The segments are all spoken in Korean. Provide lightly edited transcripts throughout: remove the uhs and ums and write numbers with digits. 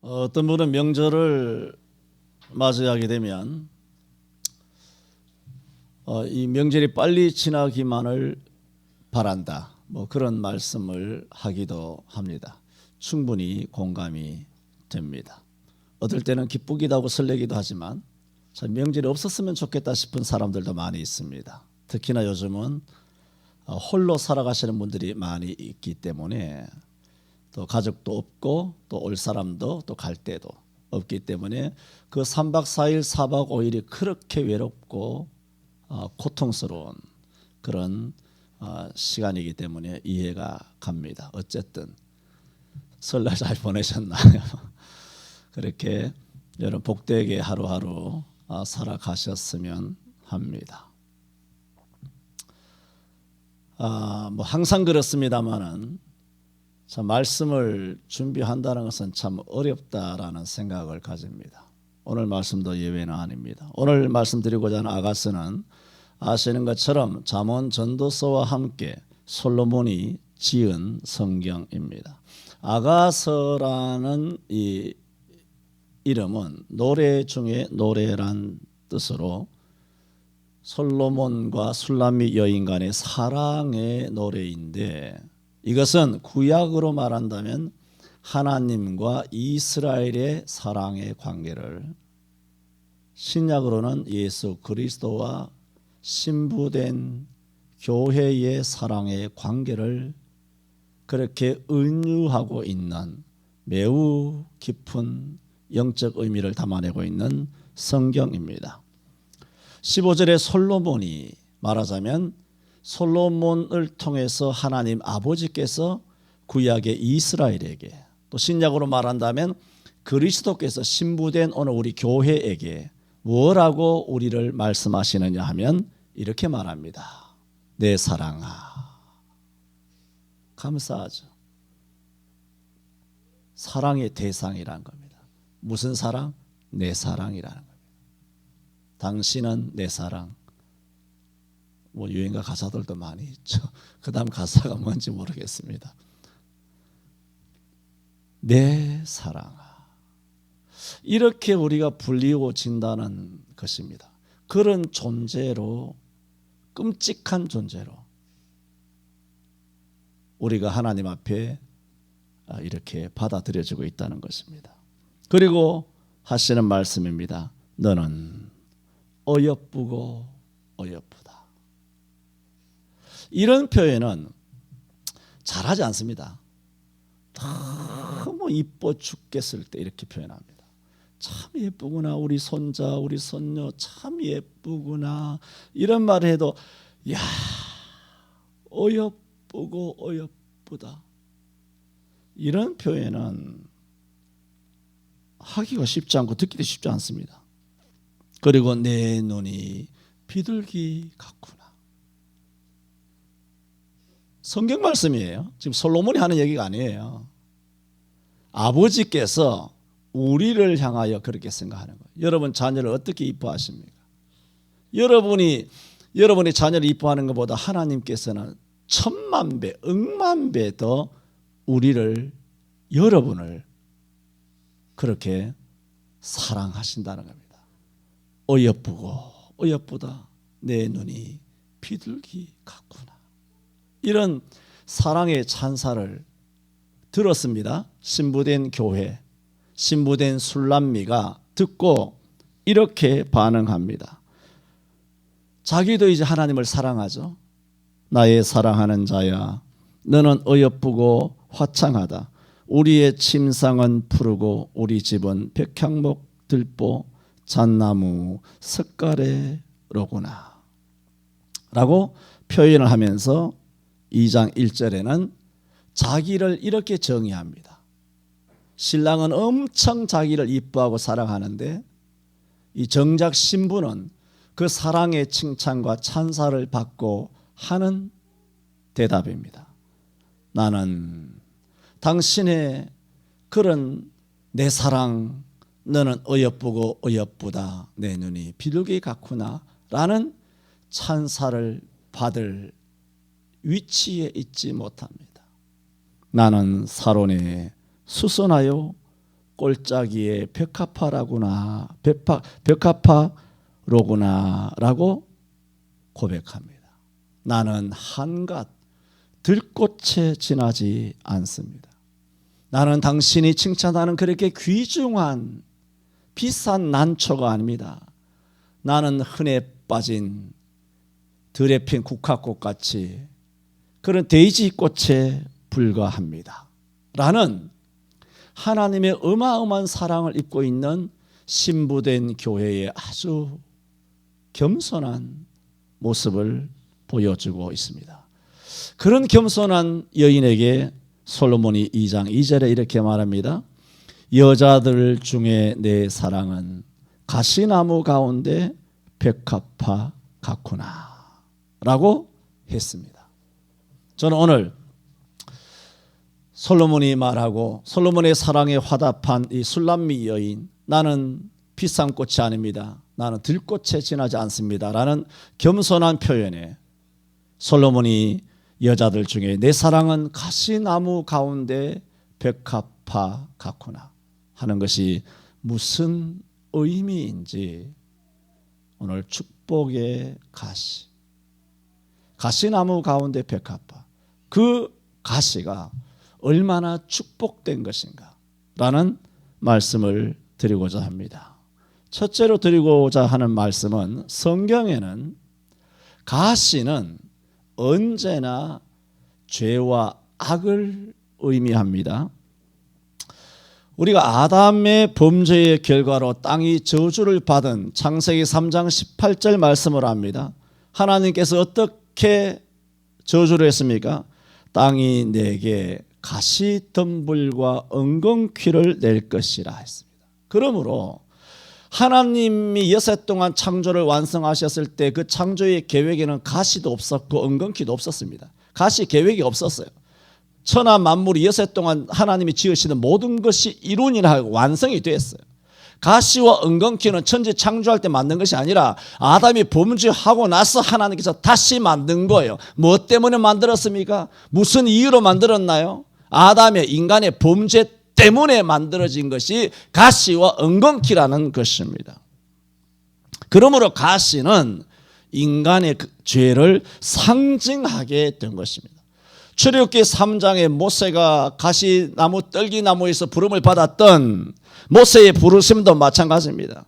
어떤 분은 명절을 맞이하게 되면 이 명절이 빨리 지나기만을 바란다. 뭐 그런 말씀을 하기도 합니다. 충분히 공감이 됩니다. 어떨 때는 기쁘기도 하고 설레기도 하지만 참 명절이 없었으면 좋겠다 싶은 사람들도 많이 있습니다. 특히나 요즘은 홀로 살아가시는 분들이 많이 있기 때문에 또 가족도 없고 또 올 사람도 또 갈 때도 없기 때문에 그 3박 4일 4박 5일이 그렇게 외롭고 고통스러운 그런 시간이기 때문에 이해가 갑니다. 어쨌든 설날 잘 보내셨나요? 그렇게 여러분 복되게 하루하루 살아가셨으면 합니다. 뭐 항상 그렇습니다만은 참 말씀을 준비한다는 것은 참 어렵다라는 생각을 가집니다. 오늘 말씀도 예외는 아닙니다. 오늘 말씀드리고자 하는 아가서는 아시는 것처럼 잠언 전도서와 함께 솔로몬이 지은 성경입니다. 아가서라는 이 이름은 노래 중에 노래란 뜻으로 솔로몬과 술람미 여인 간의 사랑의 노래인데 이것은 구약으로 말한다면 하나님과 이스라엘의 사랑의 관계를, 신약으로는 예수 그리스도와 신부된 교회의 사랑의 관계를 그렇게 은유하고 있는 매우 깊은 영적 의미를 담아내고 있는 성경입니다. 15절에 솔로몬이 말하자면 솔로몬을 통해서 하나님 아버지께서 구약의 이스라엘에게, 또 신약으로 말한다면 그리스도께서 신부된 오늘 우리 교회에게 뭐라고 우리를 말씀하시느냐 하면 이렇게 말합니다. 내 사랑아. 감사하죠. 사랑의 대상이라는 겁니다. 무슨 사랑? 내 사랑이라는 겁니다. 당신은 내 사랑. 뭐 유행가 가사들도 많이 있죠. 그 다음 가사가 뭔지 모르겠습니다. 내 사랑아. 이렇게 우리가 불리워진다는 것입니다. 그런 존재로, 끔찍한 존재로 우리가 하나님 앞에 이렇게 받아들여지고 있다는 것입니다. 그리고 하시는 말씀입니다. 너는 어여쁘고 어여쁘다. 이런 표현은 잘하지 않습니다. 너무 이뻐 죽겠을 때 이렇게 표현합니다. 참 예쁘구나 우리 손자 우리 손녀 참 예쁘구나 이런 말을 해도 야 어여쁘고 어여쁘다 이런 표현은 하기가 쉽지 않고 듣기도 쉽지 않습니다. 그리고 내 눈이 비둘기 같구나. 성경 말씀이에요. 지금 솔로몬이 하는 얘기가 아니에요. 아버지께서 우리를 향하여 그렇게 생각하는 거예요. 여러분 자녀를 어떻게 이뻐하십니까? 여러분이 자녀를 이뻐하는 것보다 하나님께서는 1000만 배, 억만 배 더 우리를, 여러분을 그렇게 사랑하신다는 겁니다. 어여쁘고 어여쁘다. 내 눈이 비둘기 같구나. 이런 사랑의 찬사를 들었습니다. 신부된 교회, 신부된 술람미가 듣고 이렇게 반응합니다. 자기도 이제 하나님을 사랑하죠. 나의 사랑하는 자야, 너는 어여쁘고 화창하다. 우리의 침상은 푸르고 우리 집은 백향목, 들보, 잣나무, 석가래로구나 라고 표현을 하면서 2장 1절에는 자기를 이렇게 정의합니다. 신랑은 엄청 자기를 이뻐하고 사랑하는데 이 정작 신부는 그 사랑의 칭찬과 찬사를 받고 하는 대답입니다. 나는 당신의 그런 내 사랑, 너는 어여쁘고 어여쁘다. 내 눈이 비둘기 같구나 라는 찬사를 받을 위치에 있지 못합니다. 나는 사론에 수선하여 꼴짜기의 벽화파로구나라고 고백합니다. 나는 한갓 들꽃에 지나지 않습니다. 나는 당신이 칭찬하는 그렇게 귀중한 비싼 난초가 아닙니다. 나는 흔해 빠진 들에 핀 국화꽃같이 그런 데이지 꽃에 불과합니다. 라는 하나님의 어마어마한 사랑을 입고 있는 신부된 교회의 아주 겸손한 모습을 보여주고 있습니다. 그런 겸손한 여인에게 솔로몬이 2장 2절에 이렇게 말합니다. 여자들 중에 내 사랑은 가시나무 가운데 백합화 같구나 라고 했습니다. 저는 오늘 솔로몬이 말하고 솔로몬의 사랑에 화답한 이 술람미 여인, 나는 비싼 꽃이 아닙니다. 나는 들꽃에 지나지 않습니다 라는 겸손한 표현에 솔로몬이 여자들 중에 내 사랑은 가시나무 가운데 백합화 같구나 하는 것이 무슨 의미인지 오늘 축복의 가시나무 가운데 백합화, 그 가시가 얼마나 축복된 것인가 라는 말씀을 드리고자 합니다. 첫째로 드리고자 하는 말씀은 성경에는 가시는 언제나 죄와 악을 의미합니다. 우리가 아담의 범죄의 결과로 땅이 저주를 받은 창세기 3장 18절 말씀을 합니다. 하나님께서 어떻게 저주를 했습니까? 땅이 내게 가시덤불과 엉겅퀴를 낼 것이라 했습니다. 그러므로 하나님이 여섯 동안 창조를 완성하셨을 때 그 창조의 계획에는 가시도 없었고 엉겅퀴도 없었습니다. 가시 계획이 없었어요. 천하 만물이 여섯 동안 하나님이 지으시는 모든 것이 이룬이나 완성이 됐어요. 가시와 엉겅퀴는 천지 창조할 때 만든 것이 아니라 아담이 범죄하고 나서 하나님께서 다시 만든 거예요. 뭐 때문에 만들었습니까? 무슨 이유로 만들었나요? 아담의 인간의 범죄 때문에 만들어진 것이 가시와 엉겅퀴라는 것입니다. 그러므로 가시는 인간의 죄를 상징하게 된 것입니다. 출애굽기 3장에 모세가 가시나무 떨기나무에서 부름을 받았던 모세의 부르심도 마찬가지입니다.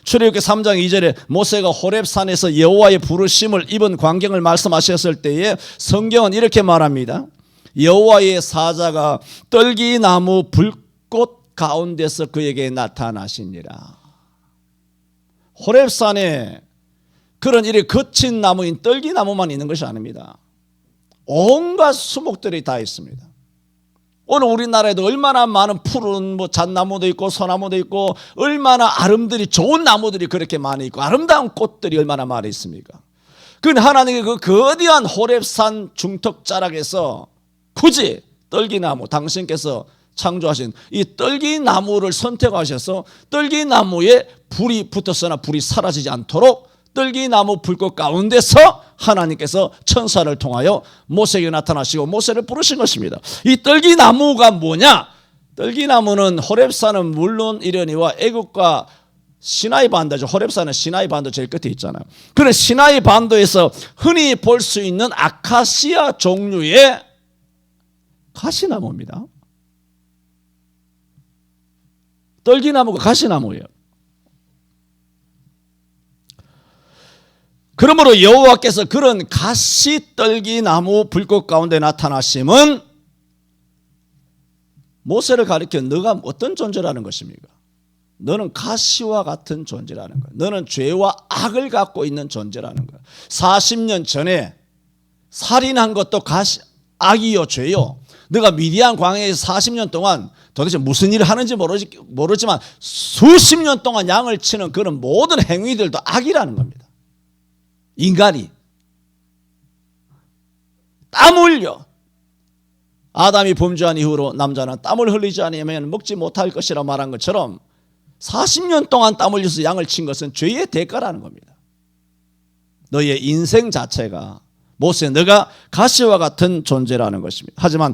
출애굽기 3장 2절에 모세가 호렙산에서 여호와의 부르심을 입은 광경을 말씀하셨을 때에 성경은 이렇게 말합니다. 여호와의 사자가 떨기나무 불꽃 가운데서 그에게 나타나시니라. 호렙산에 그런 이리 거친 나무인 떨기나무만 있는 것이 아닙니다. 온갖 수목들이 다 있습니다. 오늘 우리나라에도 얼마나 많은 푸른 잣나무도 있고 소나무도 있고 얼마나 아름드리 좋은 나무들이 그렇게 많이 있고 아름다운 꽃들이 얼마나 많이 있습니까? 그런데 하나님이 그 거대한 호렙산 중턱자락에서 굳이 떨기나무, 당신께서 창조하신 이 떨기나무를 선택하셔서 떨기나무에 불이 붙었으나 불이 사라지지 않도록 떨기나무 불꽃 가운데서 하나님께서 천사를 통하여 모세에게 나타나시고 모세를 부르신 것입니다. 이 떨기나무가 뭐냐? 떨기나무는 호렙산은 물론 이러니와 애국과 시나이 반도죠. 호렙산은 시나이 반도 제일 끝에 있잖아요. 그런 시나이 반도에서 흔히 볼 수 있는 아카시아 종류의 가시나무입니다. 떨기나무가 가시나무예요. 그러므로 여호와께서 그런 가시떨기나무 불꽃 가운데 나타나심은 모세를 가리켜 너가 어떤 존재라는 것입니까? 너는 가시와 같은 존재라는 거야. 너는 죄와 악을 갖고 있는 존재라는 거야. 40년 전에 살인한 것도 악이요 죄요. 너가 미디안 광야에서 40년 동안 도대체 무슨 일을 하는지 모르지만 수십 년 동안 양을 치는 그런 모든 행위들도 악이라는 겁니다. 인간이 땀 흘려 아담이 범죄한 이후로 남자는 땀을 흘리지 않으면 먹지 못할 것이라 말한 것처럼 40년 동안 땀 흘려서 양을 친 것은 죄의 대가라는 겁니다. 너의 인생 자체가 모세, 너가 가시와 같은 존재라는 것입니다. 하지만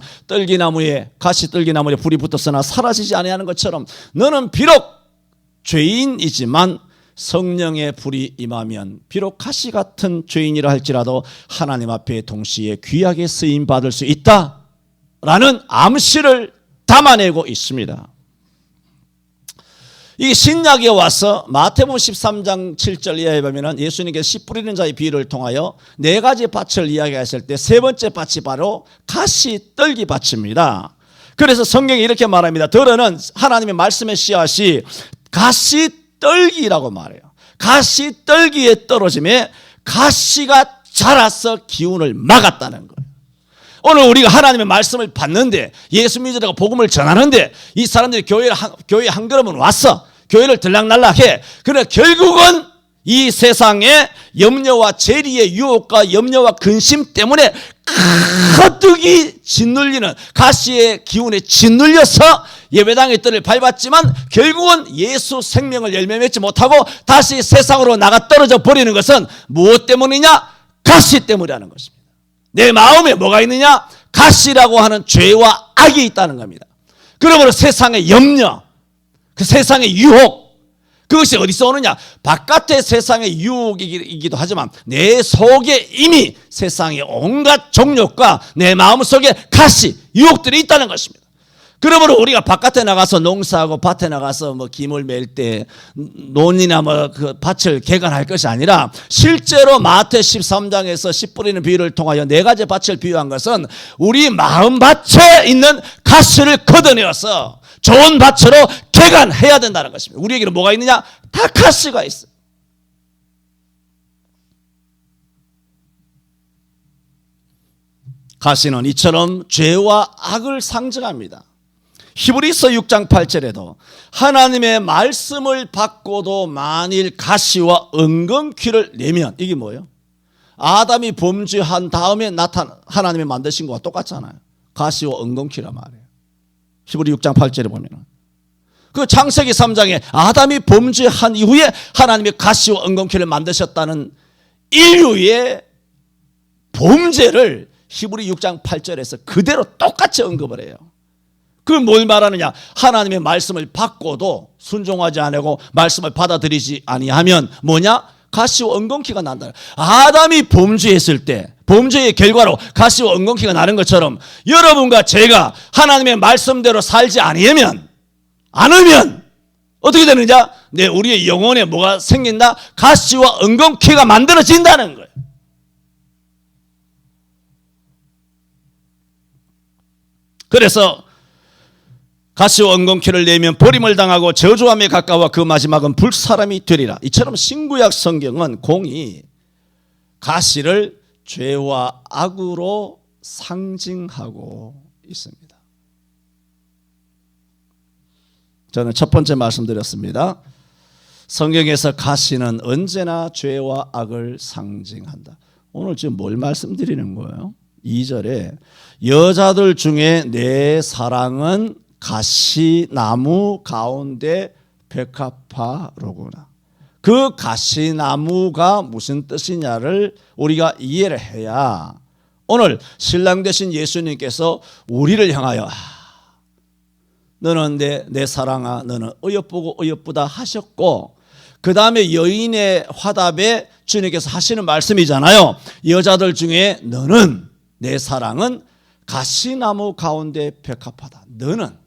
가시 떨기나무에 불이 붙었으나 사라지지 아니하는 것처럼 너는 비록 죄인이지만 성령의 불이 임하면 비록 가시 같은 죄인이라 할지라도 하나님 앞에 동시에 귀하게 쓰임 받을 수 있다라는 암시를 담아내고 있습니다. 이 신약에 와서 마태복음 13장 7절 이하에 보면 예수님께서 씨 뿌리는 자의 비유를 통하여 네 가지 밭을 이야기하실 때 세 번째 밭이 바로 가시 떨기 밭입니다. 그래서 성경이 이렇게 말합니다. 들어는 하나님의 말씀의 씨앗이 가시 떨기라고 말해요. 가시 떨기에 떨어짐에 가시가 자라서 기운을 막았다는 거예요. 오늘 우리가 하나님의 말씀을 받는데 예수 믿으라고 복음을 전하는데 이 사람들이 교회에 한 걸음은 왔어. 교회를 들락날락해. 그러나 결국은 이 세상의 염려와 재리의 유혹과 염려와 근심 때문에 가득이 짓눌리는 가시의 기운에 짓눌려서 예배당의 뜰을 밟았지만 결국은 예수 생명을 열매 맺지 못하고 다시 세상으로 나가 떨어져 버리는 것은 무엇 때문이냐? 가시 때문이라는 것입니다. 내 마음에 뭐가 있느냐? 가시라고 하는 죄와 악이 있다는 겁니다. 그러므로 세상의 염려, 그 세상의 유혹, 그것이 어디서 오느냐? 바깥의 세상의 유혹이기도 하지만 내 속에 이미 세상의 온갖 정욕과 내 마음속에 가시, 유혹들이 있다는 것입니다. 그러므로 우리가 바깥에 나가서 농사하고 밭에 나가서 뭐 김을 맬 때 논이나 뭐 그 밭을 개간할 것이 아니라 실제로 마태 13장에서 씨 뿌리는 비유를 통하여 네 가지 밭을 비유한 것은 우리 마음 밭에 있는 가시를 걷어내어서 좋은 밭으로 개간해야 된다는 것입니다. 우리에게는 뭐가 있느냐? 다 가시가 있어요. 가시는 이처럼 죄와 악을 상징합니다. 히브리서 6장 8절에도 하나님의 말씀을 받고도 만일 가시와 엉겅퀴를 내면, 이게 뭐예요? 아담이 범죄한 다음에 하나님이 만드신 것과 똑같잖아요. 가시와 엉겅퀴란 말이에요. 히브리 6장 8절에 보면은 그 창세기 3장에 아담이 범죄한 이후에 하나님이 가시와 엉겅퀴를 만드셨다는 인류의 범죄를 히브리 6장 8절에서 그대로 똑같이 언급을 해요. 그걸 뭘 말하느냐? 하나님의 말씀을 받고도 순종하지 않고 말씀을 받아들이지 아니하면 뭐냐? 가시와 엉겅퀴가 난다. 아담이 범죄했을 때 범죄의 결과로 가시와 엉겅퀴가 나는 것처럼 여러분과 제가 하나님의 말씀대로 살지 않으면 어떻게 되느냐? 우리의 영혼에 뭐가 생긴다? 가시와 엉겅퀴가 만들어진다는 거예요. 그래서 가시와 엉겅퀴를 내면 버림을 당하고 저주함에 가까워 그 마지막은 불사람이 되리라. 이처럼 신구약 성경은 공이 가시를 죄와 악으로 상징하고 있습니다. 저는 첫 번째 말씀드렸습니다. 성경에서 가시는 언제나 죄와 악을 상징한다. 오늘 지금 뭘 말씀드리는 거예요? 2절에 여자들 중에 내 사랑은 가시나무 가운데 백합화로구나. 그 가시나무가 무슨 뜻이냐를 우리가 이해를 해야 오늘 신랑 되신 예수님께서 우리를 향하여 너는 내 사랑아 너는 어여쁘고 어여쁘다 하셨고 그 다음에 여인의 화답에 주님께서 하시는 말씀이잖아요. 여자들 중에 너는 내 사랑은 가시나무 가운데 백합화다. 너는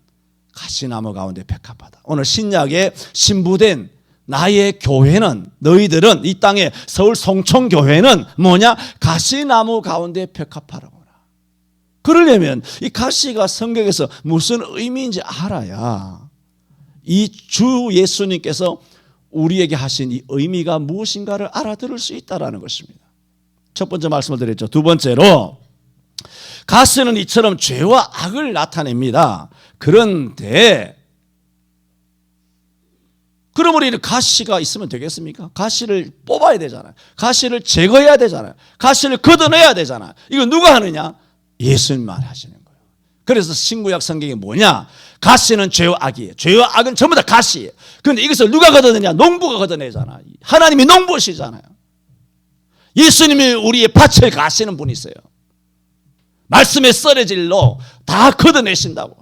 가시나무 가운데 백합화다. 오늘 신약에 신부된 나의 교회는 너희들은 이 땅의 서울 송천교회는 뭐냐? 가시나무 가운데 백합화라구나. 그러려면 이 가시가 성경에서 무슨 의미인지 알아야 이 주 예수님께서 우리에게 하신 이 의미가 무엇인가를 알아들을 수 있다는 것입니다. 첫 번째 말씀을 드렸죠. 두 번째로 가시는 이처럼 죄와 악을 나타냅니다. 그런데 그럼 우리는 가시가 있으면 되겠습니까? 가시를 뽑아야 되잖아요. 가시를 제거해야 되잖아요. 가시를 걷어내야 되잖아요. 이거 누가 하느냐? 예수님만 하시는 거예요. 그래서 신구약 성경이 뭐냐? 가시는 죄와 악이에요. 죄와 악은 전부 다 가시예요. 그런데 이것을 누가 걷어내냐? 농부가 걷어내잖아요. 하나님이 농부시잖아요. 예수님이 우리의 밭을 가시는 분이세요. 말씀의 썰어질로 다 걷어내신다고.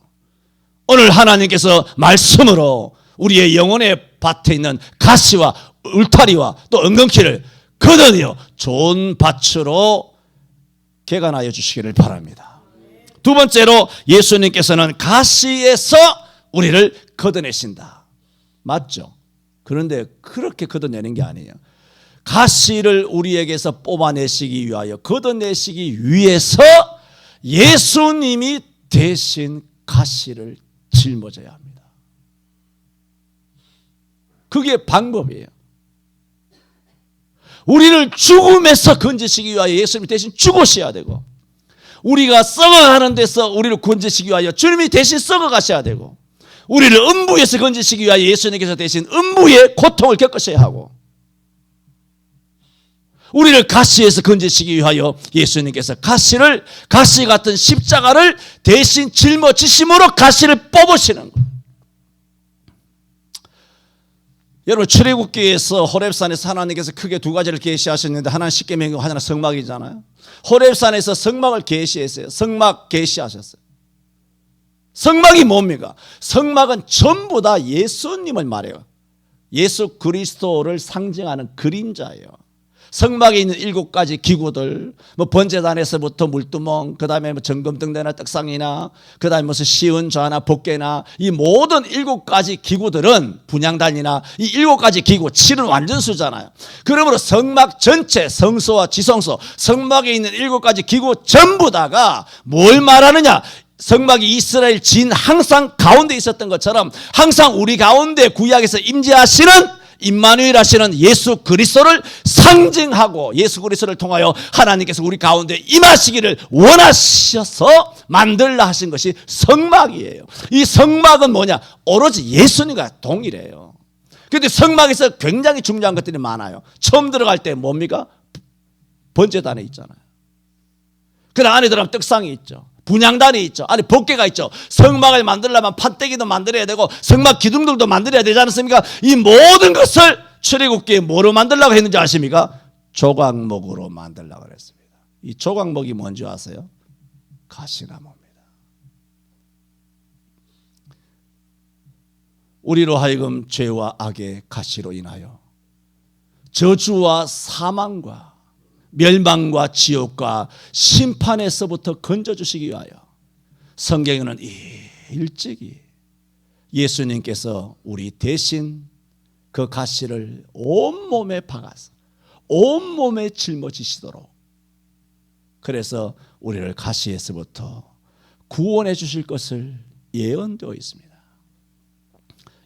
오늘 하나님께서 말씀으로 우리의 영혼의 밭에 있는 가시와 울타리와 또 엉겅퀴를 걷어내어 좋은 밭으로 개간하여 주시기를 바랍니다. 두 번째로 예수님께서는 가시에서 우리를 걷어내신다. 맞죠? 그런데 그렇게 걷어내는 게 아니에요. 가시를 우리에게서 뽑아내시기 위하여, 걷어내시기 위해서 예수님이 대신 가시를 짊어져야 합니다. 그게 방법이에요. 우리를 죽음에서 건지시기 위하여 예수님이 대신 죽으셔야 되고, 우리가 썩어가는 데서 우리를 건지시기 위하여 주님이 대신 썩어가셔야 되고, 우리를 음부에서 건지시기 위하여 예수님께서 대신 음부의 고통을 겪으셔야 하고, 우리를 가시에서 건지시기 위하여 예수님께서 가시 같은 십자가를 대신 짊어지심으로 가시를 뽑으시는 거예요. 여러분, 출애굽기에서 호렙산에서 하나님께서 크게 두 가지를 계시하셨는데, 하나는 십계명이고 하나는 성막이잖아요. 호렙산에서 성막을 계시했어요. 성막 계시하셨어요. 성막이 뭡니까? 성막은 전부 다 예수님을 말해요. 예수 그리스도를 상징하는 그림자예요. 성막에 있는 7가지 기구들, 뭐 번제단에서부터 물두멍, 그 다음에 뭐 정금등대나 떡상이나, 그 다음에 무슨 시은좌나 법궤나, 이 모든 7가지 기구들은 분향단이나 이 7가지 기구, 7은 완전수잖아요. 그러므로 성막 전체, 성소와 지성소, 성막에 있는 7가지 기구 전부 다가 뭘 말하느냐? 성막이 이스라엘 진 항상 가운데 있었던 것처럼 항상 우리 가운데 구약에서 임재하시는 임마누엘 하시는 예수 그리스도를 상징하고, 예수 그리스도를 통하여 하나님께서 우리 가운데 임하시기를 원하셔서 만들라 하신 것이 성막이에요. 이 성막은 뭐냐? 오로지 예수님과 동일해요. 그런데 성막에서 굉장히 중요한 것들이 많아요. 처음 들어갈 때 뭡니까? 번제단에 있잖아요. 그 안에 들어가면 떡상이 있죠. 분향단이 있죠. 아니, 법궤가 있죠. 성막을 만들려면 판때기도 만들어야 되고 성막 기둥들도 만들어야 되지 않습니까? 이 모든 것을 출애굽기에 뭐로 만들려고 했는지 아십니까? 조각목으로 만들려고 했습니다. 이 조각목이 뭔지 아세요? 가시나무입니다. 우리로 하여금 죄와 악의 가시로 인하여 저주와 사망과 멸망과 지옥과 심판에서부터 건져주시기 위하여 성경에는 일찍이 예수님께서 우리 대신 그 가시를 온몸에 박아서 온몸에 짊어지시도록, 그래서 우리를 가시에서부터 구원해 주실 것을 예언되어 있습니다.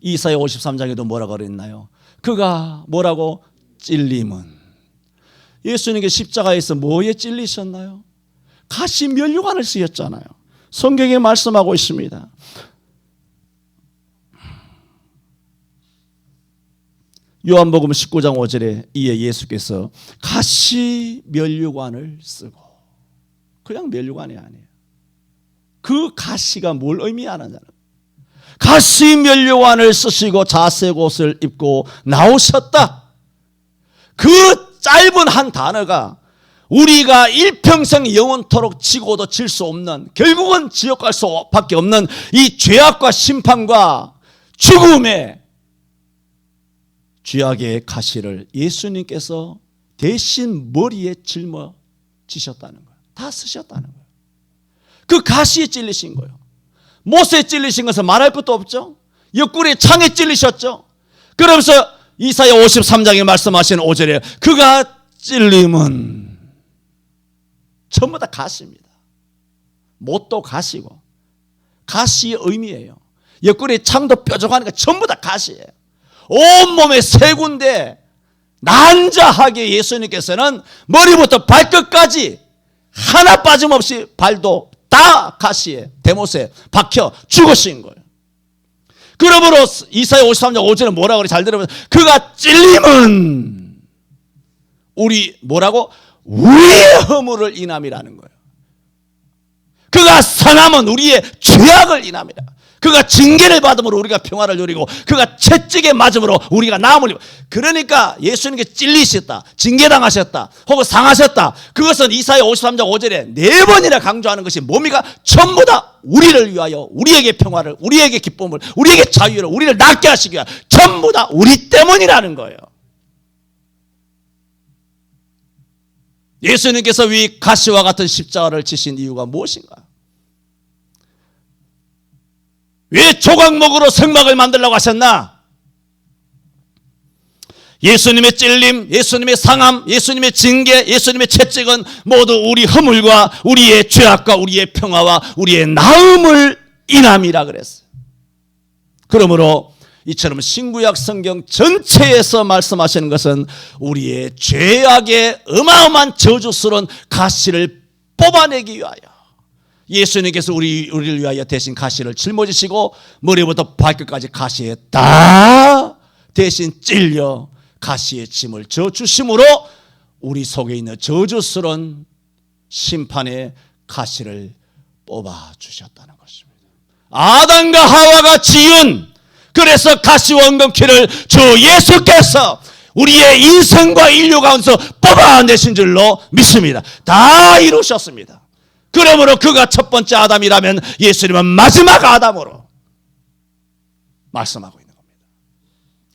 이사야 53장에도 뭐라고 그랬나요? 그가 뭐라고? 찔림은, 예수님께 십자가에서 뭐에 찔리셨나요? 가시 면류관을 쓰였잖아요. 성경에 말씀하고 있습니다. 요한복음 19장 5절에 이에 예수께서 가시 면류관을 쓰고, 그냥 면류관이 아니에요. 그 가시가 뭘 의미하느냐, 가시 면류관을 쓰시고 자색 옷을 입고 나오셨다. 그 짧은 한 단어가 우리가 일평생 영원토록 지고도 질 수 없는, 결국은 지옥 갈 수밖에 없는 이 죄악과 심판과 죽음의 죄악의 가시를 예수님께서 대신 머리에 짊어지셨다는 거예요. 다 쓰셨다는 거예요. 그 가시에 찔리신 거예요. 못에 찔리신 것은 말할 것도 없죠. 옆구리에 창에 찔리셨죠. 그러면서 이사야 53장에 말씀하시는 5절에 그가 찔림은 전부 다 가시입니다. 못도 가시고, 가시의 의미예요. 옆구리에 창도 뾰족하니까 전부 다 가시예요. 온몸에 세 군데 난자하게 예수님께서는 머리부터 발끝까지 하나 빠짐없이 발도 다 가시에, 대못에 박혀 죽으신 거예요. 그러므로 이사야 53장 5절은 뭐라고 그래? 잘 들어보세요. 그가 찔림은 우리 뭐라고? 우리의 허물을 인함이라는 거예요. 그가 상함은 우리의 죄악을 인함이라. 그가 징계를 받음으로 우리가 평화를 누리고 그가 채찍에 맞음으로 우리가 나음을 입고. 그러니까 예수님께 찔리셨다, 징계당하셨다, 혹은 상하셨다. 그것은 이사야 53장 5절에 4번이나 강조하는 것이 뭡니까? 전부 다 우리를 위하여, 우리에게 평화를, 우리에게 기쁨을, 우리에게 자유를, 우리를 낫게 하시기 위하여, 전부 다 우리 때문이라는 거예요. 예수님께서 위 가시와 같은 십자가를 지신 이유가 무엇인가? 왜 조각목으로 성막을 만들려고 하셨나? 예수님의 찔림, 예수님의 상함, 예수님의 징계, 예수님의 채찍은 모두 우리 허물과 우리의 죄악과 우리의 평화와 우리의 나음을 인함이라 그랬어요. 그러므로 이처럼 신구약 성경 전체에서 말씀하시는 것은 우리의 죄악의 어마어마한 저주스러운 가시를 뽑아내기 위하여 예수님께서 우리를 위하여 대신 가시를 짊어지시고 머리부터 발끝까지 가시에 다 대신 찔려 가시의 짐을 져주심으로 우리 속에 있는 저주스러운 심판의 가시를 뽑아주셨다는 것입니다. 아담과 하와가 지은, 그래서 가시와 엉겅퀴를 주 예수께서 우리의 인생과 인류 가운데서 뽑아내신 줄로 믿습니다. 다 이루셨습니다. 그러므로 그가 첫 번째 아담이라면 예수님은 마지막 아담으로 말씀하고 있는 겁니다.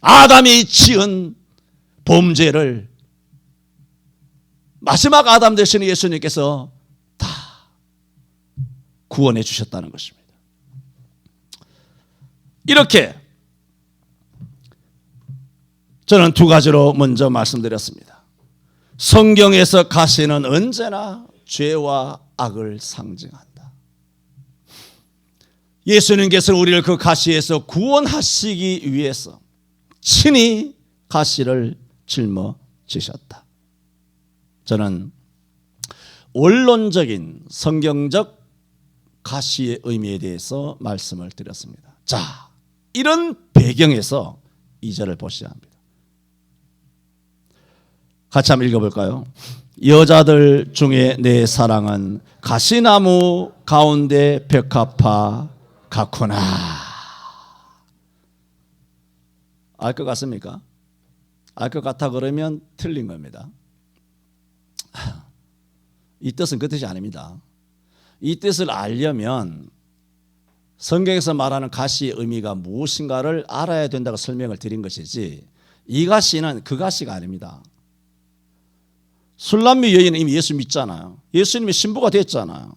아담이 지은 범죄를 마지막 아담 되시는 예수님께서 다 구원해 주셨다는 것입니다. 이렇게 저는 두 가지로 먼저 말씀드렸습니다. 성경에서 가시는 언제나 죄와 악을 상징한다. 예수님께서 우리를 그 가시에서 구원하시기 위해서 친히 가시를 짊어지셨다. 저는 원론적인 성경적 가시의 의미에 대해서 말씀을 드렸습니다. 자, 이런 배경에서 2절을 보셔야 합니다. 같이 한번 읽어볼까요? 여자들 중에 내 사랑은 가시나무 가운데 벽화파 같구나. 알 것 같습니까? 알 것 같아 그러면 틀린 겁니다. 이 뜻은 그 뜻이 아닙니다. 이 뜻을 알려면 성경에서 말하는 가시의 의미가 무엇인가를 알아야 된다고 설명을 드린 것이지, 이 가시는 그 가시가 아닙니다. 술람미 여인은 이미 예수 믿잖아요. 예수님의 신부가 됐잖아요.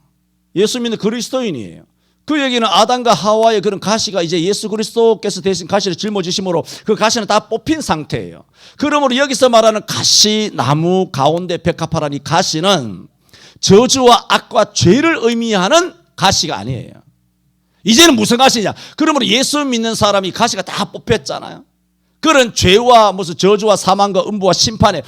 예수 믿는 그리스도인이에요. 그 얘기는 아담과 하와의 그런 가시가 이제 예수 그리스도께서 대신 가시를 짊어지심으로 그 가시는 다 뽑힌 상태예요. 그러므로 여기서 말하는 가시 나무 가운데 벽화파란 이 가시는 저주와 악과 죄를 의미하는 가시가 아니에요. 이제는 무슨 가시냐? 그러므로 예수 믿는 사람이 가시가 다 뽑혔잖아요. 그런 죄와 무슨 저주와 사망과 음부와 심판의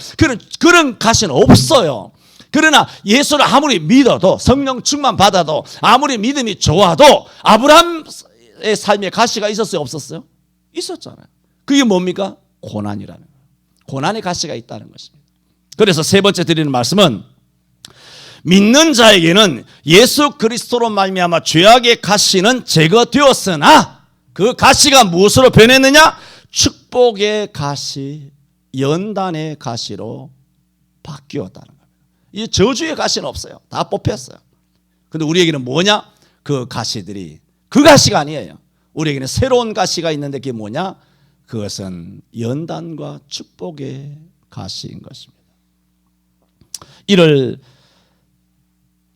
그런 가시는 없어요. 그러나 예수를 아무리 믿어도, 성령 충만 받아도, 아무리 믿음이 좋아도 아브라함의 삶에 가시가 있었어요, 없었어요? 있었잖아요. 그게 뭡니까? 고난이라는 거예요. 고난의 가시가 있다는 것입니다. 그래서 세 번째 드리는 말씀은 믿는 자에게는 예수 그리스도로 말미암아 죄악의 가시는 제거되었으나 그 가시가 무엇으로 변했느냐? 축복의 가시, 연단의 가시로 바뀌었다는 겁니다. 이 저주의 가시는 없어요. 다 뽑혔어요. 근데 우리에게는 뭐냐? 그 가시들이 그 가시가 아니에요. 우리에게는 새로운 가시가 있는데 그게 뭐냐? 그것은 연단과 축복의 가시인 것입니다. 이를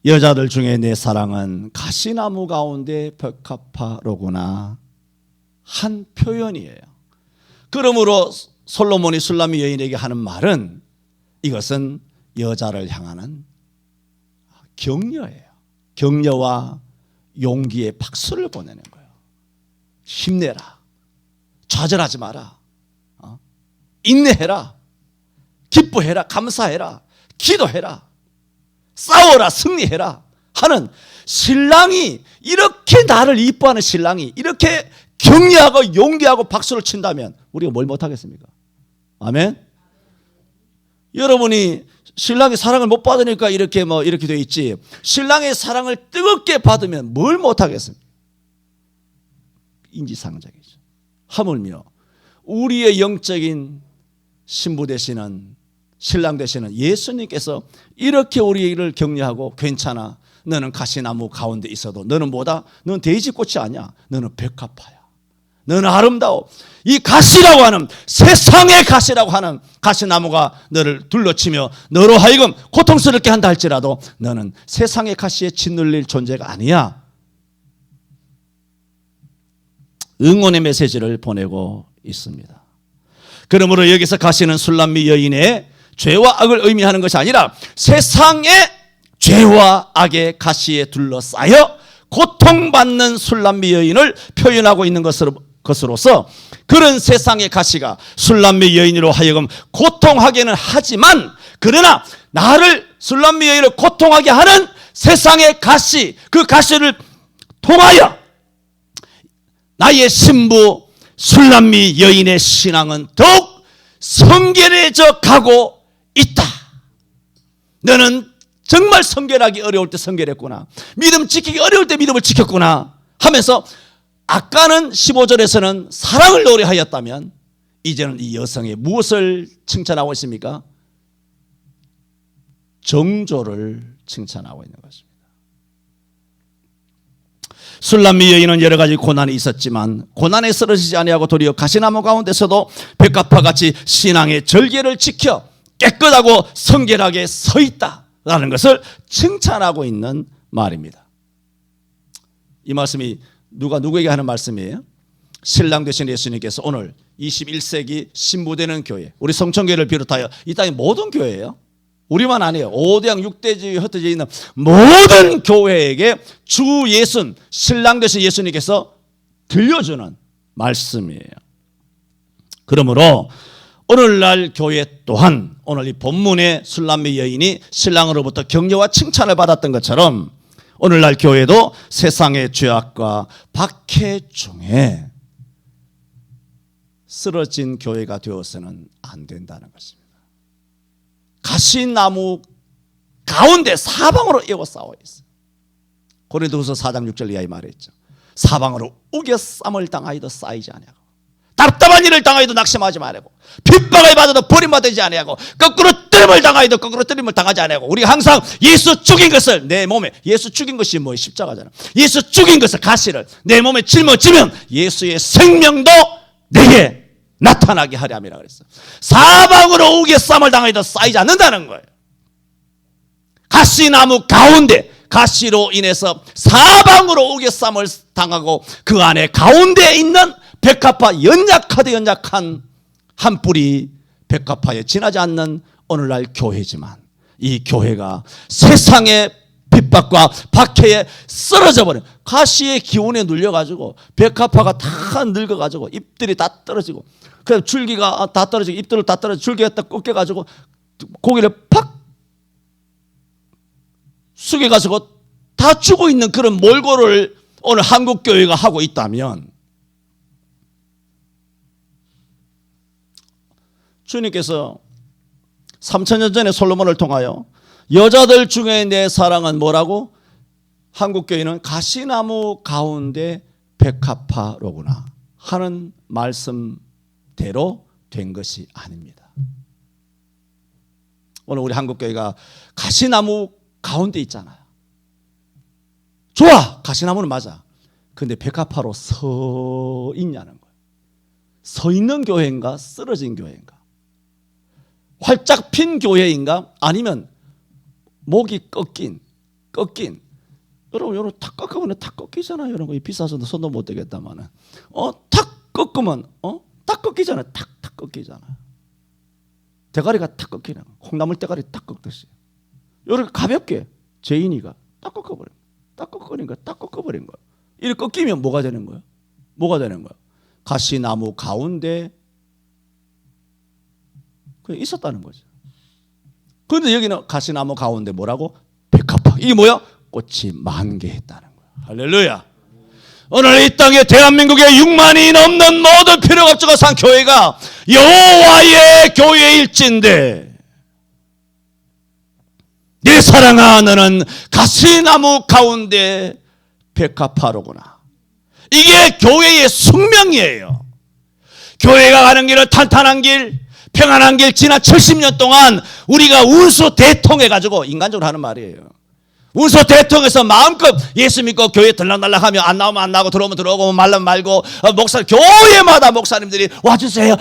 여자들 중에 내 사랑은 가시나무 가운데 벽화파로구나 한 표현이에요. 그러므로 솔로몬이 술람미 여인에게 하는 말은 이것은 여자를 향하는 격려예요. 격려와 용기의 박수를 보내는 거예요. 힘내라. 좌절하지 마라. 인내해라. 기뻐해라. 감사해라. 기도해라. 싸워라. 승리해라. 하는 신랑이, 이렇게 나를 이뻐하는 신랑이 이렇게 격려하고 용기하고 박수를 친다면 우리가 뭘 못하겠습니까? 아멘. 여러분이 신랑의 사랑을 못 받으니까 이렇게 돼 있지, 신랑의 사랑을 뜨겁게 받으면 뭘 못하겠습니까? 인지상정이죠. 하물며 우리의 영적인 신부 되시는 신랑 되시는 예수님께서 이렇게 우리를 격려하고 괜찮아. 너는 가시나무 가운데 있어도 너는 뭐다? 너는 돼지꽃이 아니야. 너는 백합화야. 너는 아름다워. 이 가시라고 하는 세상의 가시라고 하는 가시나무가 너를 둘러치며 너로 하여금 고통스럽게 한다 할지라도 너는 세상의 가시에 짓눌릴 존재가 아니야. 응원의 메시지를 보내고 있습니다. 그러므로 여기서 가시는 술람미 여인의 죄와 악을 의미하는 것이 아니라 세상의 죄와 악의 가시에 둘러싸여 고통받는 술람미 여인을 표현하고 있는 것으로서 그런 세상의 가시가 술람미 여인으로 하여금 고통하게는 하지만 그러나 나를 술람미 여인을 고통하게 하는 세상의 가시, 그 가시를 통하여 나의 신부 술람미 여인의 신앙은 더욱 성결해져 가고 있다. 너는 정말 성결하기 어려울 때 성결했구나. 믿음 지키기 어려울 때 믿음을 지켰구나 하면서 아까는 15절에서는 사랑을 노래하였다면 이제는 이 여성의 무엇을 칭찬하고 있습니까? 정조를 칭찬하고 있는 것입니다. 술람미 여인은 여러 가지 고난이 있었지만 고난에 쓰러지지 아니하고 도리어 가시나무 가운데서도 백합화같이 신앙의 절개를 지켜 깨끗하고 성결하게 서 있다라는 것을 칭찬하고 있는 말입니다. 이 말씀이 누가 누구에게 하는 말씀이에요? 신랑 되신 예수님께서 오늘 21세기 신부되는 교회, 우리 성천교회를 비롯하여 이 땅의 모든 교회예요. 우리만 아니에요. 5대양 6대주의 흩어져 있는 모든 교회에게 주 예수, 신랑 되신 예수님께서 들려주는 말씀이에요. 그러므로 오늘날 교회 또한 오늘 이 본문의 술람미 여인이 신랑으로부터 격려와 칭찬을 받았던 것처럼 오늘날 교회도 세상의 죄악과 박해 중에 쓰러진 교회가 되어서는 안 된다는 것입니다. 가시나무 가운데 사방으로 이어 싸워 있어요. 고린도후서 4장 6절 이하에 말했죠. 사방으로 우겨쌈을 당하여도 쌓이지 아니하고 답답한 일을 당하여도 낙심하지 말고 핍박을 받아도 버림받지 아니하고 거꾸로 뜨림을 당하여도 거꾸로 뜨림을 당하지 아니하고 우리가 항상 예수 죽인 것을 내 몸에 예수 죽인 것이 뭐 십자가잖아. 예수 죽인 것을 가시를 내 몸에 짊어지면 예수의 생명도 내게 나타나게 하려 함이라 그랬어요. 사방으로 우겨쌈을 당하여도 쌓이지 않는다는 거예요. 가시나무 가운데 가시로 인해서 사방으로 우겨쌈을 당하고 그 안에 가운데에 있는 백합화 연약하되 연약한 한 뿌리 백합화에 지나지 않는 오늘날 교회지만 이 교회가 세상의 핍박과 박해에 쓰러져 버려. 가시의 기운에 눌려가지고 백합화가 다 늙어가지고 잎들이 다 떨어지고 그래서 줄기가 다 떨어지고 잎들을 다 떨어지고 줄기가 딱 꺾여가지고 고기를 팍 숙여가지고 다 죽어 있는 그런 몰골을 오늘 한국 교회가 하고 있다면 주님께서 3000년 전에 솔로몬을 통하여 여자들 중에 내 사랑은 뭐라고? 한국교회는 가시나무 가운데 백합화로구나 하는 말씀대로 된 것이 아닙니다. 오늘 우리 한국교회가 가시나무 가운데 있잖아요. 좋아, 가시나무는 맞아. 근데 백합화로 서 있냐는 거예요. 서 있는 교회인가 쓰러진 교회인가? 활짝 핀 교회인가 아니면 목이 꺾인 여러분 여러분 탁 꺾으면 탁 꺾이잖아요. 이런 거 비싸서 손도 못 대겠다마는 탁 꺾으면 탁 꺾이잖아요. 탁 꺾이잖아요. 대가리가 탁 꺾이는 거. 콩나물 대가리 탁 꺾듯이 이렇게 가볍게 죄인이가 딱 꺾어버린 거야. 딱 꺾어버린 거야. 이렇게 꺾이면 뭐가 되는 거야? 뭐가 되는 거야? 가시나무 가운데 그냥 있었다는 거죠. 그런데 여기는 가시나무 가운데 뭐라고? 백합화. 이게 뭐야? 꽃이 만개했다는 거야. 할렐루야. 오늘 이 땅에 대한민국에 6만이 넘는 모든 필요가 없어가 산 교회가 여호와의 교회일진데 내 사랑아 너는 가시나무 가운데 백합화로구나. 이게 교회의 숙명이에요. 교회가 가는 길은 탄탄한 길, 평안한 길, 지난 70년 동안 우리가 운수 대통해가지고, 인간적으로 하는 말이에요. 운수 대통해서 마음껏 예수 믿고 교회 들락날락하며 안 나오면 안 나오고 들어오면 들어오고 말라면 말고, 교회마다 목사님들이 와주세요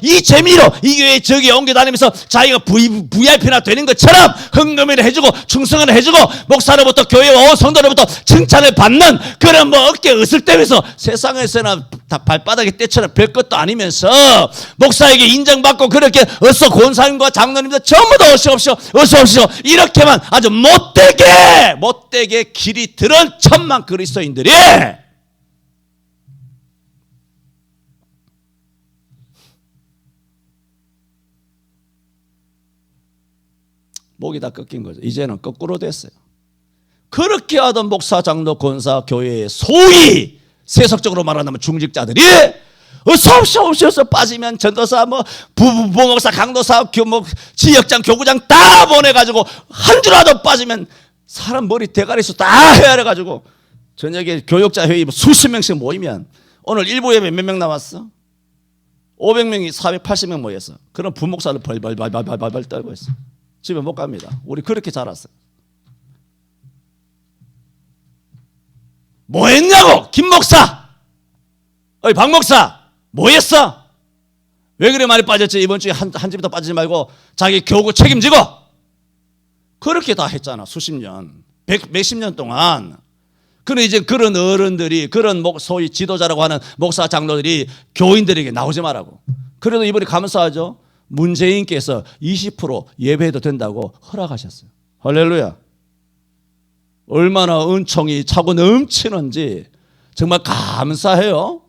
이 재미로 이 교회 저기 옮겨 다니면서 자기가 VIP나 되는 것처럼 헌금을 해주고 충성을 해주고 목사로부터 교회와 성도로부터 칭찬을 받는 그런 뭐 어깨 으슬대면서 세상에서는 다 발바닥에 때처럼 별것도 아니면서 목사에게 인정받고 그렇게 어서 권사님과 장로님들 전부 다 어서 오시오 이렇게만 아주 못되게 길이 들은 천만 그리스도인들이 목이 다 꺾인 거죠. 이제는 거꾸로 됐어요. 그렇게 하던 목사, 장로, 권사, 교회의 소위 세속적으로 말하면 중직자들이 어서 빠지면 전도사, 부목사, 강도사, 지역장, 교구장 다 보내가지고 한 주라도 빠지면 사람 머리 대가리에서 다 헤아려가지고 저녁에 교육자 회의 수십 명씩 모이면 오늘 일부 예배 몇 명 남았어? 500명이 480명 모였어. 그럼 부목사를 벌벌 떨고 있어. 집에 못 갑니다. 우리 그렇게 자랐어요. 뭐 했냐고 김 목사, 어이 박 목사 뭐 했어? 왜 그래 많이 빠졌지? 이번 주에 한 집도 빠지지 말고 자기 교구 책임지고. 그렇게 다 했잖아. 수십 년, 몇십 년 동안. 그런데 이제 그런 어른들이, 그런 소위 지도자라고 하는 목사 장로들이 교인들에게 나오지 말라고. 그래도 이번에 감사하죠. 문재인께서 20% 예배해도 된다고 허락하셨어요. 할렐루야. 얼마나 은총이 차고 넘치는지 정말 감사해요.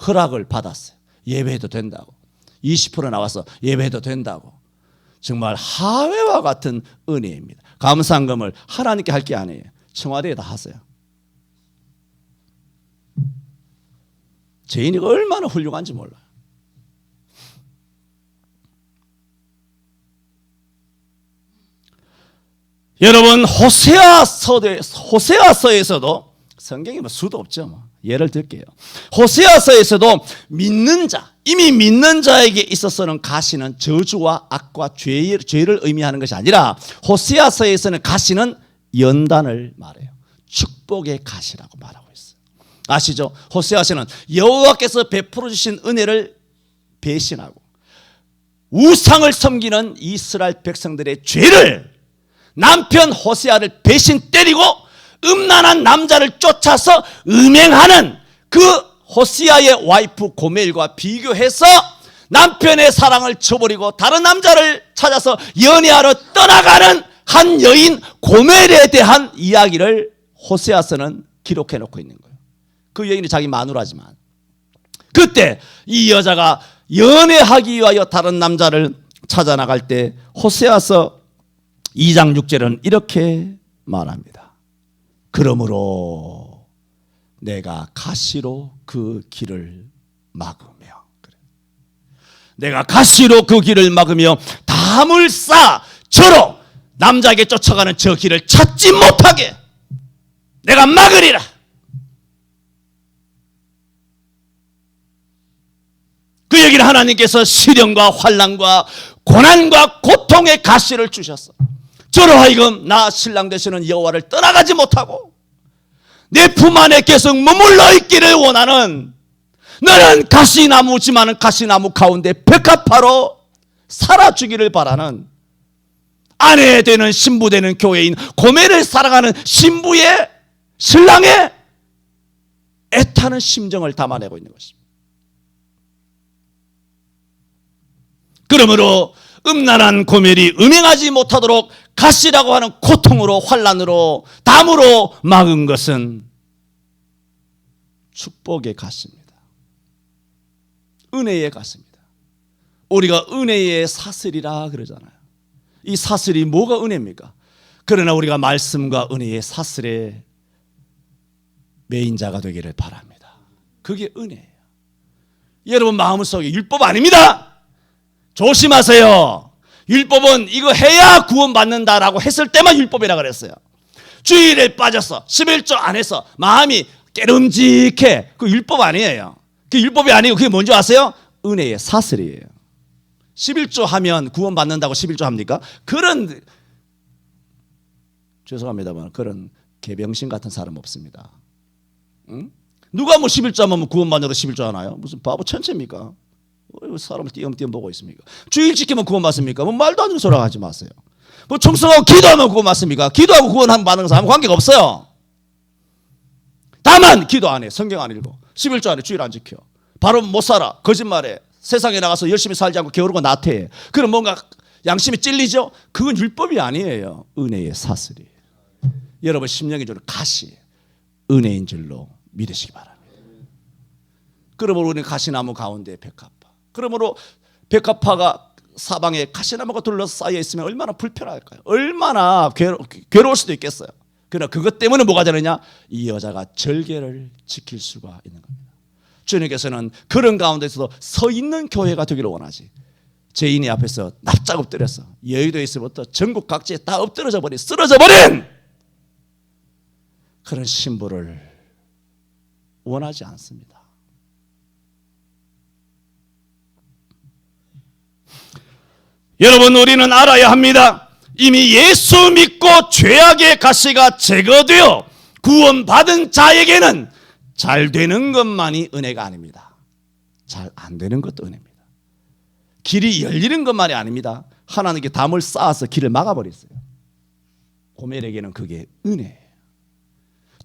허락을 받았어요. 예배해도 된다고. 20% 나와서 예배해도 된다고. 정말 하회와 같은 은혜입니다. 감사한금을 하나님께 할 게 아니에요. 청와대에다 하세요. 죄인이 얼마나 훌륭한지 몰라요. 여러분, 호세아서에서도 성경이 수도 없죠. 예를 들게요. 호세아서에서도 믿는 자, 이미 믿는 자에게 있어서는 가시는 저주와 악과 죄를 의미하는 것이 아니라 호세아서에서는 가시는 연단을 말해요. 축복의 가시라고 말하고 있어요. 아시죠? 호세아서는 여호와께서 베풀어 주신 은혜를 배신하고 우상을 섬기는 이스라엘 백성들의 죄를 남편 호세아를 배신 때리고 음란한 남자를 쫓아서 음행하는 그 호세아의 와이프 고멜과 비교해서 남편의 사랑을 저버리고 다른 남자를 찾아서 연애하러 떠나가는 한 여인 고멜에 대한 이야기를 호세아서는 기록해 놓고 있는 거예요. 그 여인이 자기 마누라지만 그때 이 여자가 연애하기 위하여 다른 남자를 찾아 나갈 때 호세아서 2장 6절은 이렇게 말합니다. 그러므로 내가 가시로 그 길을 막으며, 내가 가시로 그 길을 막으며 담을 쌓아 저로 남자에게 쫓아가는 저 길을 찾지 못하게 내가 막으리라. 그 얘기는 하나님께서 시련과 환난과 고난과 고통의 가시를 주셨어. 저로 하여금 나 신랑 되시는 여호와를 떠나가지 못하고 내 품 안에 계속 머물러 있기를 원하는, 너는 가시나무지만은 가시나무 가운데 백합화로 살아주기를 바라는 아내 되는 신부 되는 교회인 고멜을 살아가는 신부의 신랑의 애타는 심정을 담아내고 있는 것입니다. 그러므로 음란한 고멜이 음행하지 못하도록 가시라고 하는 고통으로 환난으로 담으로 막은 것은 축복의 가시입니다. 은혜의 가시입니다. 우리가 은혜의 사슬이라 그러잖아요. 이 사슬이 뭐가 은혜입니까? 그러나 우리가 말씀과 은혜의 사슬의 메인자가 되기를 바랍니다. 그게 은혜예요. 여러분 마음속에 율법 아닙니다. 조심하세요. 율법은 이거 해야 구원받는다라고 했을 때만 율법이라 그랬어요. 주일에 빠졌어, 11조 안 해서 마음이 깨름직해. 그 율법 아니에요. 그 율법이 아니고 그게 뭔지 아세요? 은혜의 사슬이에요. 11조 하면 구원받는다고 11조 합니까? 그런, 죄송합니다만 그런 개병신 같은 사람 없습니다. 응? 누가 뭐 11조 하면 구원받는다고 11조 하나요? 무슨 바보 천체입니까? 사람을 띄엄띄엄 보고 있습니까? 주일 지키면 구원받습니까? 뭐 말도 안 되는 소리 하지 마세요. 뭐 충성하고 기도하면 구원받습니까? 기도하고 구원받는 사람 관계가 없어요. 다만 기도 안 해, 성경 안 읽고 11조 안에 주일 안 지켜, 바로 못 살아, 거짓말해, 세상에 나가서 열심히 살지 않고 게으르고 나태해. 그럼 뭔가 양심이 찔리죠? 그건 율법이 아니에요. 은혜의 사슬이에요. 여러분 심령의 줄은 가시, 은혜인 줄로 믿으시기 바랍니다. 그러므로 우리는 가시나무 가운데 백합화, 그러므로 백합화가 사방에 가시나무가 둘러싸여 있으면 얼마나 불편할까요? 얼마나 괴로울 수도 있겠어요. 그러나 그것 때문에 뭐가 되느냐? 이 여자가 절개를 지킬 수가 있는 겁니다. 주님께서는 그런 가운데서도 서 있는 교회가 되기를 원하지, 죄인이 앞에서 납작 엎드려서 여의도에서부터 전국 각지에 다 엎드러져 버린, 쓰러져 버린 그런 신부를 원하지 않습니다. 여러분, 우리는 알아야 합니다. 이미 예수 믿고 죄악의 가시가 제거되어 구원받은 자에게는 잘 되는 것만이 은혜가 아닙니다. 잘 안 되는 것도 은혜입니다. 길이 열리는 것만이 아닙니다. 하나님께 담을 쌓아서 길을 막아버렸어요. 고멜에게는 그게 은혜예요.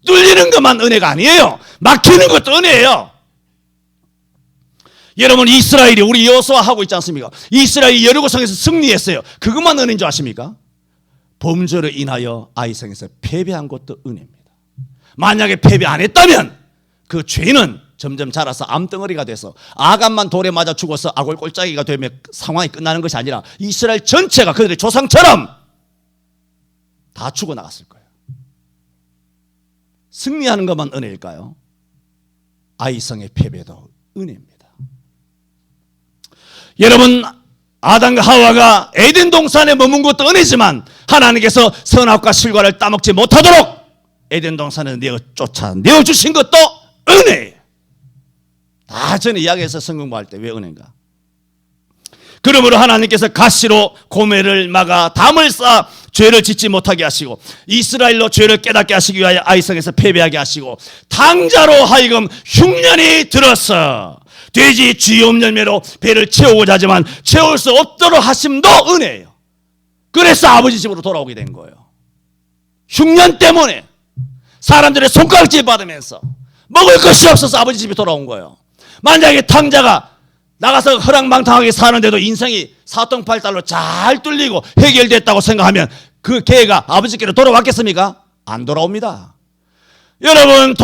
뚫리는 것만 은혜가 아니에요. 막히는 것도 은혜예요. 여러분, 이스라엘이 우리 여호수아 하고 있지 않습니까? 이스라엘이 여리고성에서 승리했어요. 그것만 은혜인 줄 아십니까? 범죄로 인하여 아이성에서 패배한 것도 은혜입니다. 만약에 패배 안 했다면 그 죄는 점점 자라서 암덩어리가 돼서 아간만 돌에 맞아 죽어서 아골 꼴짜기가 되면 상황이 끝나는 것이 아니라 이스라엘 전체가 그들의 조상처럼 다 죽어나갔을 거예요. 승리하는 것만 은혜일까요? 아이성의 패배도 은혜입니다. 여러분, 아담과 하와가 에덴 동산에 머문 것도 은혜지만 하나님께서 선악과 실과를 따먹지 못하도록 에덴 동산에 쫓아내어주신 것도 은혜예요. 다 전에 이야기해서 성경 공부할 때 왜 은혜인가? 그러므로 하나님께서 가시로 고멜을 막아 담을 쌓아 죄를 짓지 못하게 하시고 이스라엘로 죄를 깨닫게 하시기 위하여 아이성에서 패배하게 하시고 당자로 하여금 흉년이 들어서 돼지 쥐염 열매로 배를 채우고자 하지만 채울 수 없도록 하심도 은혜예요. 그래서 아버지 집으로 돌아오게 된 거예요. 흉년 때문에 사람들의 손가락질 받으면서 먹을 것이 없어서 아버지 집에 돌아온 거예요. 만약에 탕자가 나가서 허랑방탕하게 사는데도 인생이 사통팔달로 잘 뚫리고 해결됐다고 생각하면 그 개가 아버지께로 돌아왔겠습니까? 안 돌아옵니다. 여러분,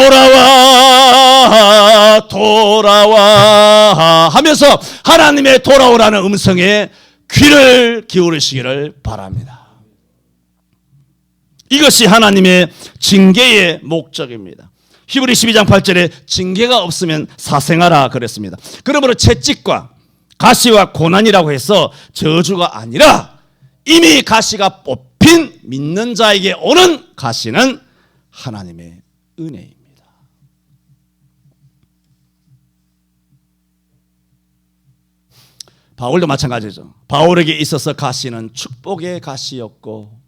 돌아와 하면서 하나님의 돌아오라는 음성에 귀를 기울이시기를 바랍니다. 이것이 하나님의 징계의 목적입니다. 히브리 12장 8절에 징계가 없으면 사생하라 그랬습니다. 그러므로 채찍과 가시와 고난이라고 해서 저주가 아니라 이미 가시가 뽑힌 믿는 자에게 오는 가시는 하나님의 은혜입니다. 바울도 마찬가지죠. 바울에게 있어서 가시는 축복의 가시였고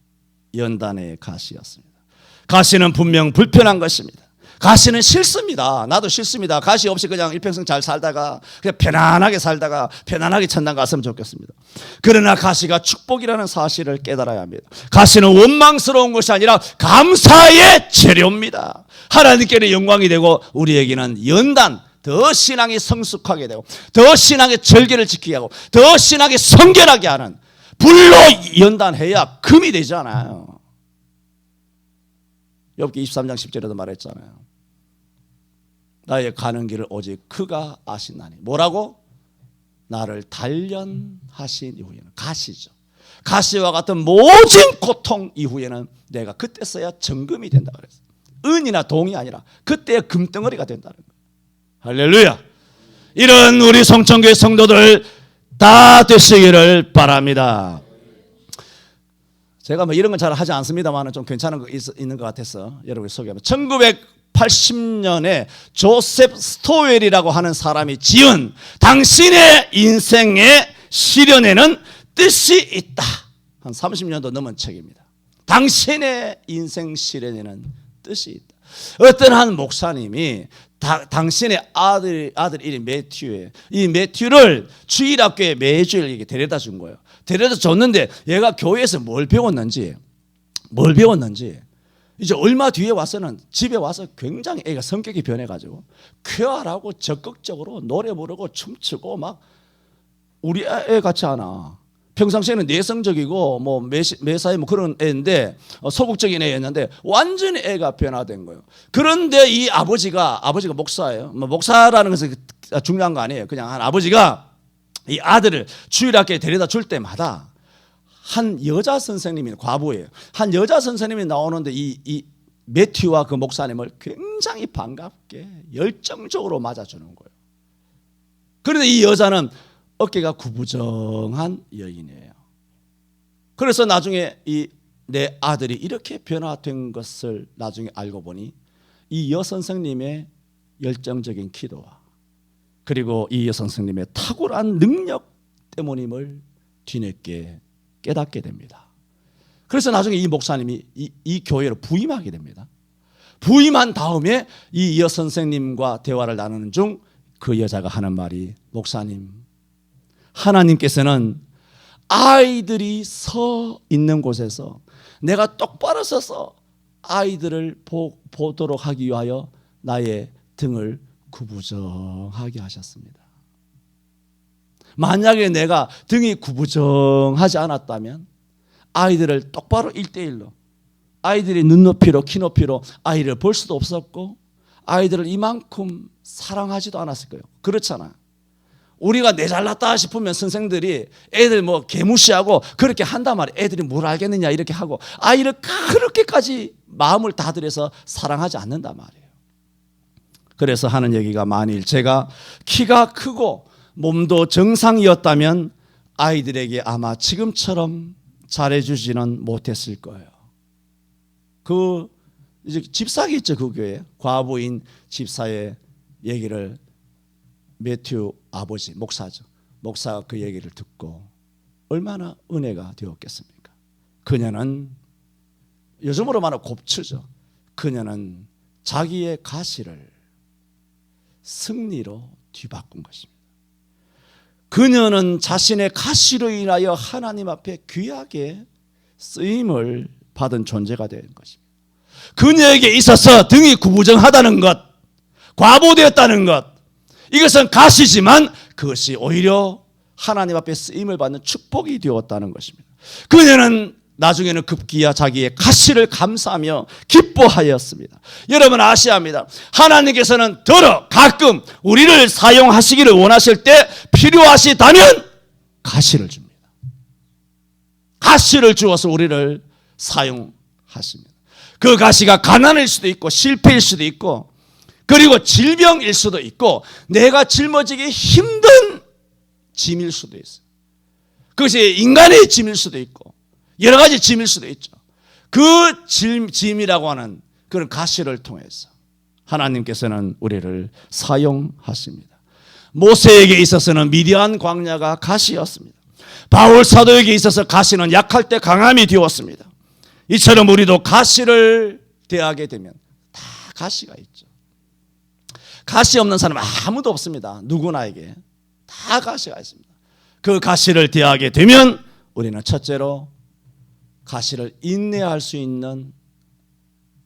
연단의 가시였습니다. 가시는 분명 불편한 것입니다. 가시는 싫습니다. 나도 싫습니다. 가시 없이 그냥 일평생 잘 살다가 그냥 편안하게 살다가 편안하게 천당 갔으면 좋겠습니다. 그러나 가시가 축복이라는 사실을 깨달아야 합니다. 가시는 원망스러운 것이 아니라 감사의 재료입니다. 하나님께는 영광이 되고 우리에게는 연단, 더 신앙이 성숙하게 되고 더 신앙의 절개를 지키게 하고 더 신앙이 성결하게 하는, 불로 연단해야 금이 되잖아요. 욥기 23장 10절에도 말했잖아요. 나의 가는 길을 오직 그가 아시나니. 뭐라고? 나를 단련하신 이후에는, 가시죠. 가시와 같은 모진 고통 이후에는 내가 그때서야 정금이 된다 그랬어요. 은이나 동이 아니라 그때의 금덩어리가 된다는 거예요. 할렐루야. 이런 우리 성천교회 성도들 다 되시기를 바랍니다. 제가 뭐 이런 건 잘 하지 않습니다만 좀 괜찮은 거 있는 것 같아서 여러분 소개합니다. 1880년에 조셉 스토웰이라고 하는 사람이 지은 당신의 인생의 실현에는 뜻이 있다. 한 30년도 넘은 책입니다. 당신의 인생 실현에는 뜻이 있다. 어떤 한 목사님이 당신의 아들 이름이 매튜예요. 이 매튜를 주일학교에 매주일 이렇게 데려다 준 거예요. 데려다 줬는데 얘가 교회에서 뭘 배웠는지 이제 얼마 뒤에 와서는 집에 와서 굉장히 애가 성격이 변해가지고 쾌활하고 적극적으로 노래 부르고 춤추고 막 우리 애 같지 않아. 평상시에는 내성적이고 뭐 매사에 뭐 그런 애인데 소극적인 애였는데 완전히 애가 변화된 거예요. 그런데 이 아버지가 목사예요. 뭐 목사라는 것은 중요한 거 아니에요. 그냥 한 아버지가 이 아들을 주일학교에 데려다 줄 때마다 한 여자 선생님이 과부예요. 한 여자 선생님이 나오는데 이 매튜와 그 목사님을 굉장히 반갑게 열정적으로 맞아주는 거예요. 그런데 이 여자는 어깨가 구부정한 여인이에요. 그래서 나중에 내 아들이 이렇게 변화된 것을 나중에 알고 보니 이 여선생님의 열정적인 기도와 그리고 이 여선생님의 탁월한 능력 때문임을 뒤늦게 깨닫게 됩니다. 그래서 나중에 이 목사님이 이 교회로 부임하게 됩니다. 부임한 다음에 이 여선생님과 대화를 나누는 중 그 여자가 하는 말이 목사님, 하나님께서는 아이들이 서 있는 곳에서 내가 똑바로 서서 아이들을 보도록 하기 위하여 나의 등을 구부정하게 하셨습니다. 만약에 내가 등이 구부정하지 않았다면 아이들을 똑바로 1대1로 아이들이 눈높이로 키높이로 아이를 볼 수도 없었고 아이들을 이만큼 사랑하지도 않았을 거예요. 그렇잖아. 우리가 내 잘났다 싶으면 선생들이 애들 뭐 개무시하고 그렇게 한단 말이에요. 애들이 뭘 알겠느냐 이렇게 하고 아이를 그렇게까지 마음을 다들여서 사랑하지 않는단 말이에요. 그래서 하는 얘기가 만일 제가 키가 크고 몸도 정상이었다면 아이들에게 아마 지금처럼 잘해주지는 못했을 거예요. 이제 집사가 있죠. 그 교회에 과부인 집사의 얘기를 매튜 아버지 목사죠. 목사가 그 얘기를 듣고 얼마나 은혜가 되었겠습니까? 그녀는 요즘으로 말하면 곱추죠. 그녀는 자기의 가시를 승리로 뒤바꾼 것입니다. 그녀는 자신의 가시로 인하여 하나님 앞에 귀하게 쓰임을 받은 존재가 된 것입니다. 그녀에게 있어서 등이 구부정하다는 것, 과부되었다는 것, 이것은 가시지만 그것이 오히려 하나님 앞에 쓰임을 받는 축복이 되었다는 것입니다. 그녀는 나중에는 급기야 자기의 가시를 감사하며 기뻐하였습니다. 여러분 아셔야 합니다. 하나님께서는 가끔 우리를 사용하시기를 원하실 때 필요하시다면 가시를 줍니다. 가시를 주어서 우리를 사용하십니다. 그 가시가 가난일 수도 있고 실패일 수도 있고 그리고 질병일 수도 있고 내가 짊어지기 힘든 짐일 수도 있어요. 그것이 인간의 짐일 수도 있고 여러 가지 짐일 수도 있죠. 그 짐이라고 하는 그런 가시를 통해서 하나님께서는 우리를 사용하십니다. 모세에게 있어서는 미디안 광야가 가시였습니다. 바울 사도에게 있어서 가시는 약할 때 강함이 되었습니다. 이처럼 우리도 가시를 대하게 되면 다 가시가 있죠. 가시 없는 사람 아무도 없습니다. 누구나에게 다 가시가 있습니다. 그 가시를 대하게 되면 우리는 첫째로 가시를 인내할 수 있는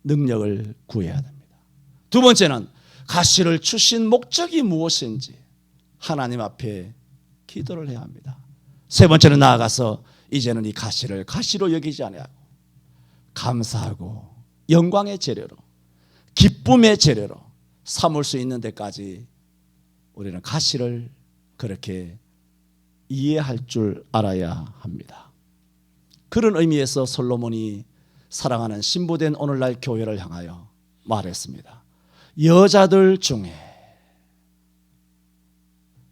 능력을 구해야 됩니다. 두 번째는 가시를 주신 목적이 무엇인지 하나님 앞에 기도를 해야 합니다. 세 번째는 나아가서 이제는 이 가시를 가시로 여기지 아니하고 감사하고 영광의 재료로 기쁨의 재료로 삼을 수 있는 데까지 우리는 가시를 그렇게 이해할 줄 알아야 합니다. 그런 의미에서 솔로몬이 사랑하는 신부된 오늘날 교회를 향하여 말했습니다. 여자들 중에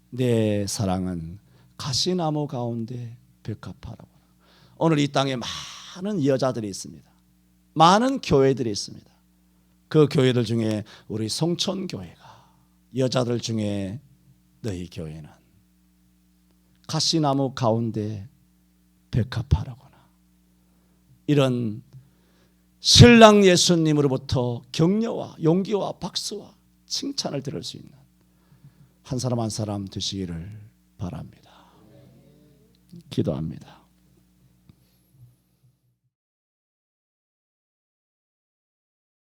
내 사랑은 가시나무 가운데 벽화파라고. 오늘 이 땅에 많은 여자들이 있습니다. 많은 교회들이 있습니다. 그 교회들 중에 우리 송천교회가, 여자들 중에 너희 교회는 가시나무 가운데 백합화라구나. 이런 신랑 예수님으로부터 격려와 용기와 박수와 칭찬을 들을 수 있는 한 사람 한 사람 되시기를 바랍니다. 기도합니다.